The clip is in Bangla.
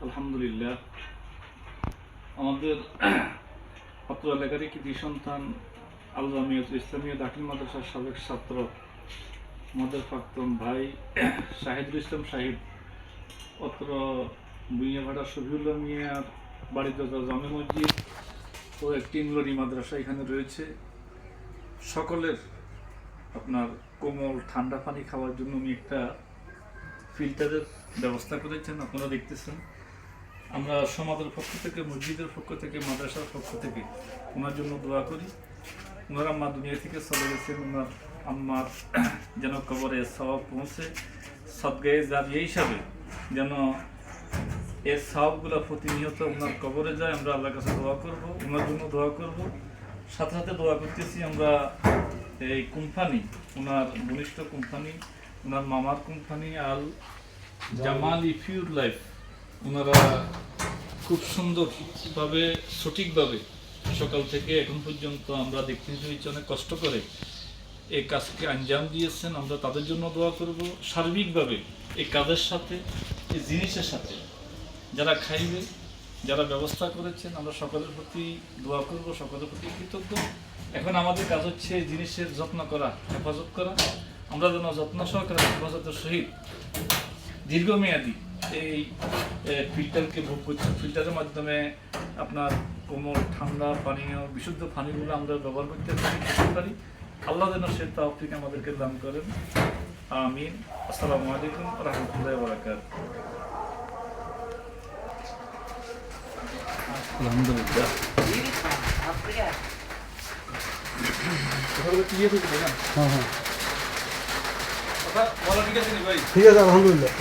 আলহামদুলিল্লাহ, আমাদের অত্র এলাকারই কৃতি সন্তান আল জামিয়াতুল ইসলামিয়া দাখিল মাদ্রাসার সাবেক ছাত্র আমাদের প্রাক্তন ভাই শাহিদুল ইসলাম শাহিদ অত্র বুইয়াভাড়া শফিউল্লাহ মিয়ার বাড়িতে জামে মসজিদ ও একটি নুরানি মাদ্রাসা এখানে রয়েছে। সকলের আপনার কোমল ঠান্ডা পানি খাওয়ার জন্য উনি একটা ফিল্টারের ব্যবস্থা করেছেন, আপনারা দেখতেছেন। আমরা সমাজের পক্ষ থেকে, মসজিদের পক্ষ থেকে, মাদ্রাসার পক্ষ থেকে ওনার জন্য দোয়া করি। ওনার আম্মা দুনিয়া থেকে চলে গেছেন, ওনার আম্মার যেন কবরে সওয়াব পৌঁছে, সদগায়ে জারিয়া হিসাবে যেন এর সওয়াবগুলো প্রতিনিয়ত ওনার কবরে যায়। আমরা আল্লাহর কাছে দোয়া করব, ওনার জন্য দোয়া করব। সাথে সাথে দোয়া করতেছি আমরা এই কোম্পানি, ওনার ঘনিষ্ঠ কোম্পানি, ওনার মামার কোম্পানি আল জামালি পিওর লাইফ, ওনারা খুব সুন্দরভাবে সঠিকভাবে সকাল থেকে এখন পর্যন্ত আমরা দেখতে পেয়েছি অনেক কষ্ট করে এই কাজকে আঞ্জাম দিয়েছেন। আমরা তাদের জন্য দোয়া করব। সার্বিকভাবে এই কাজের সাথে, এই জিনিসের সাথে যারা খাইবে, যারা ব্যবস্থা করেছেন, আমরা সকলের প্রতি দোয়া করব, সকলের প্রতি কৃতজ্ঞ। এখন আমাদের কাজ হচ্ছে এই জিনিসের যত্ন করা, হেফাজত করা। আমরা যেন যত্ন সহকারে হেফাজতের সহিত দীর্ঘমেয়াদী এই ফিল্টারকে ভোগ করছি। ফিল্টারের মাধ্যমে আপনার কোমল ঠান্ডা পানীয়, বিশুদ্ধ পানিগুলো আমরা ব্যবহার করতে পারি। আল্লাহ যেন সে তৌফিক আমাদেরকে দান করেন। আমিন। আসসালামু আলাইকুম ওয়া রাহমাতুল্লাহি ওয়া বারাকাতুহু। আলহামদুলিল্লাহ। ঠিক আছে, আলহামদুলিল্লাহ।